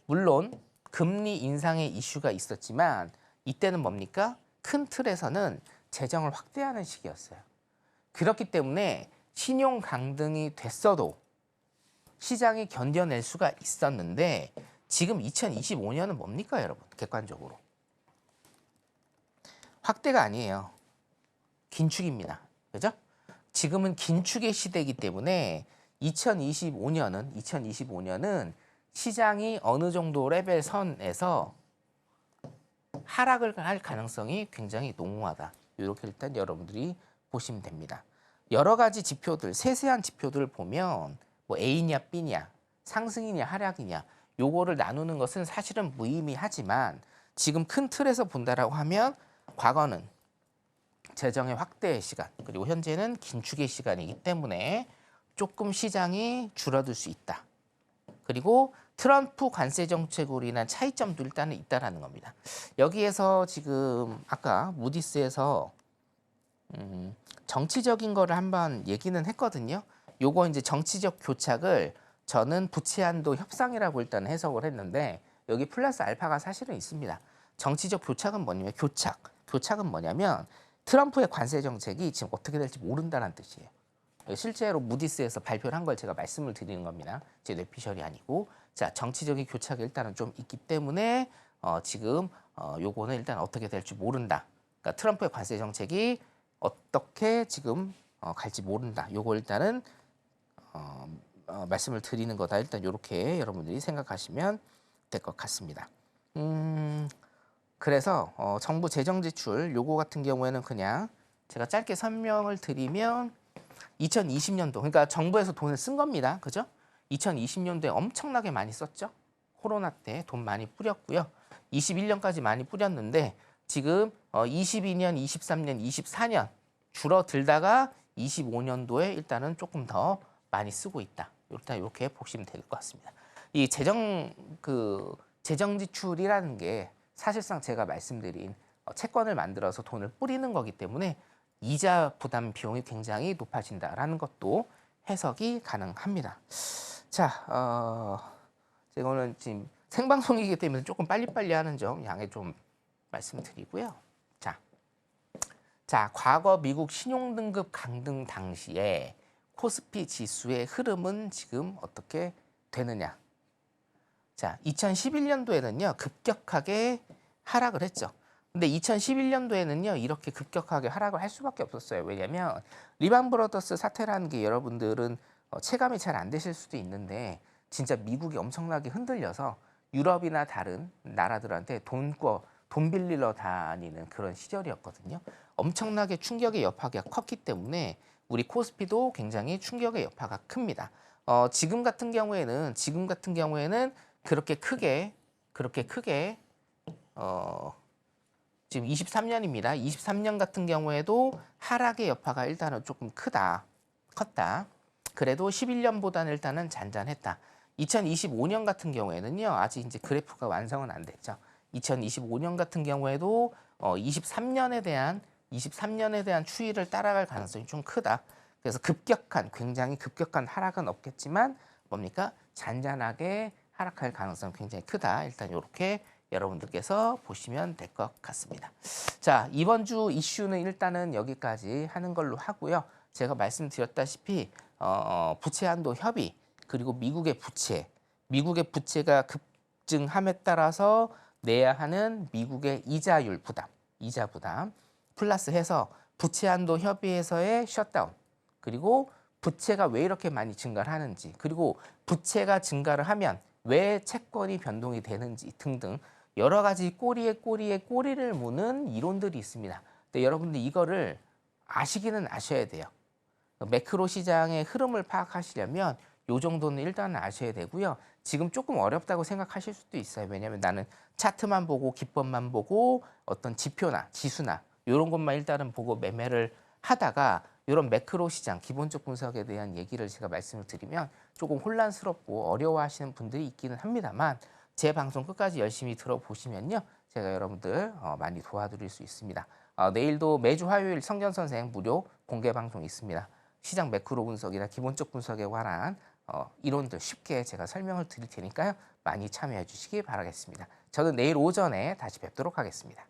물론 금리 인상의 이슈가 있었지만 이때는 뭡니까? 큰 틀에서는 재정을 확대하는 시기였어요. 그렇기 때문에 신용 강등이 됐어도 시장이 견뎌낼 수가 있었는데 지금 2025년은 뭡니까, 여러분? 객관적으로. 확대가 아니에요. 긴축입니다. 그죠? 지금은 긴축의 시대이기 때문에 2025년은 시장이 어느 정도 레벨 선에서 하락을 할 가능성이 굉장히 농후하다. 이렇게 일단 여러분들이 보시면 됩니다. 여러 가지 지표들, 세세한 지표들을 보면 뭐 A냐 B냐, 상승이냐 하락이냐 요거를 나누는 것은 사실은 무의미하지만 지금 큰 틀에서 본다라고 하면 과거는 재정의 확대의 시간 그리고 현재는 긴축의 시간이기 때문에 조금 시장이 줄어들 수 있다. 그리고 트럼프 관세 정책으로 인한 차이점도 일단은 있다라는 겁니다. 여기에서 지금 아까 무디스에서 정치적인 거를 한번 얘기는 했거든요. 요거 이제 정치적 교착을 저는 부채 한도 협상이라고 일단 해석을 했는데 여기 플러스 알파가 사실은 있습니다. 정치적 교착은 뭐냐면 교착은 뭐냐면 트럼프의 관세 정책이 지금 어떻게 될지 모른다는 뜻이에요. 실제로 무디스에서 발표를 한 걸 제가 말씀을 드리는 겁니다. 제 뇌피셜이 아니고. 자, 정치적인 교착이 일단은 좀 있기 때문에 지금 요거는 일단 어떻게 될지 모른다. 그러니까 트럼프의 관세 정책이 어떻게 지금 갈지 모른다. 요거 일단은 말씀을 드리는 거다. 일단 이렇게 여러분들이 생각하시면 될 것 같습니다. 그래서 정부 재정 지출 요거 같은 경우에는 그냥 제가 짧게 설명을 드리면 2020년도 그러니까 정부에서 돈을 쓴 겁니다. 그죠? 2020년도에 엄청나게 많이 썼죠. 코로나 때 돈 많이 뿌렸고요. 21년까지 많이 뿌렸는데 지금 22년, 23년, 24년 줄어들다가 25년도에 일단은 조금 더 많이 쓰고 있다. 일단 이렇게 보시면 될 것 같습니다. 이 재정 지출이라는 게 사실상 제가 말씀드린 채권을 만들어서 돈을 뿌리는 거기 때문에 이자 부담 비용이 굉장히 높아진다라는 것도 해석이 가능합니다. 자, 제가 오늘 지금 생방송이기 때문에 조금 빨리빨리 하는 점 양해 좀 말씀드리고요. 자, 과거 미국 신용등급 강등 당시에 코스피 지수의 흐름은 지금 어떻게 되느냐? 자, 2011년도에는요, 급격하게 하락을 했죠. 근데 2011년도에는요, 이렇게 급격하게 하락을 할 수밖에 없었어요. 왜냐면 리만 브러더스 사태라는 게 여러분들은 체감이 잘 안 되실 수도 있는데 진짜 미국이 엄청나게 흔들려서 유럽이나 다른 나라들한테 돈 빌리러 다니는 그런 시절이었거든요. 엄청나게 충격의 여파가 컸기 때문에 우리 코스피도 굉장히 충격의 여파가 큽니다. 지금 같은 경우에는 그렇게 크게 지금 23년입니다. 23년 같은 경우에도 하락의 여파가 일단은 조금 컸다. 그래도 11년보다는 일단은 잔잔했다. 2025년 같은 경우에는요, 아직 이제 그래프가 완성은 안 됐죠. 2025년 같은 경우에도 23년에 대한 추이를 따라갈 가능성이 좀 크다. 그래서 굉장히 급격한 하락은 없겠지만 뭡니까? 잔잔하게 하락할 가능성이 굉장히 크다. 일단 이렇게 여러분들께서 보시면 될 것 같습니다. 자, 이번 주 이슈는 일단은 여기까지 하는 걸로 하고요. 제가 말씀드렸다시피 부채 한도 협의 그리고 미국의 부채가 급증함에 따라서 내야 하는 미국의 이자 부담 플러스해서 부채 한도 협의에서의 셧다운 그리고 부채가 왜 이렇게 많이 증가를 하는지 그리고 부채가 증가를 하면 왜 채권이 변동이 되는지 등등 여러 가지 꼬리에 꼬리를 무는 이론들이 있습니다. 근데 여러분들 이거를 아시기는 아셔야 돼요. 매크로 시장의 흐름을 파악하시려면 요 정도는 일단 아셔야 되고요. 지금 조금 어렵다고 생각하실 수도 있어요. 왜냐하면 나는 차트만 보고 기법만 보고 어떤 지표나 지수나 이런 것만 일단은 보고 매매를 하다가 이런 매크로 시장 기본적 분석에 대한 얘기를 제가 말씀을 드리면 조금 혼란스럽고 어려워하시는 분들이 있기는 합니다만 제 방송 끝까지 열심히 들어보시면요. 제가 여러분들 많이 도와드릴 수 있습니다. 내일도 매주 화요일 성견 선생 무료 공개 방송 있습니다. 시장 매크로 분석이나 기본적 분석에 관한 이론들 쉽게 제가 설명을 드릴 테니까요. 많이 참여해 주시기 바라겠습니다. 저는 내일 오전에 다시 뵙도록 하겠습니다.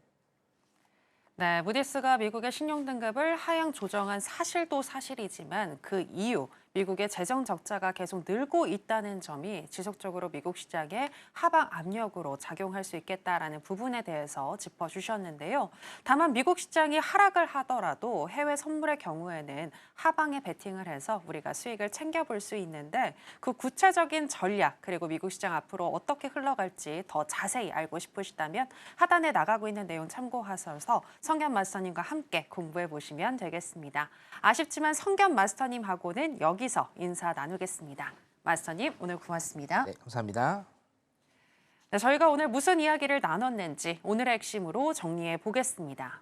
네, 무디스가 미국의 신용등급을 하향 조정한 사실도 사실이지만 그 이유, 미국의 재정 적자가 계속 늘고 있다는 점이 지속적으로 미국 시장에 하방 압력으로 작용할 수 있겠다라는 부분에 대해서 짚어주셨는데요. 다만 미국 시장이 하락을 하더라도 해외 선물의 경우에는 하방에 베팅을 해서 우리가 수익을 챙겨볼 수 있는데 그 구체적인 전략 그리고 미국 시장 앞으로 어떻게 흘러갈지 더 자세히 알고 싶으시다면 하단에 나가고 있는 내용 참고하셔서 성견 마스터님과 함께 공부해 보시면 되겠습니다. 아쉽지만 성견 마스터님하고는 여기서 인사 나누겠습니다. 마스터님 오늘 고맙습니다. 네, 감사합니다. 네, 저희가 오늘 무슨 이야기를 나눴는지 오늘의 핵심으로 정리해 보겠습니다.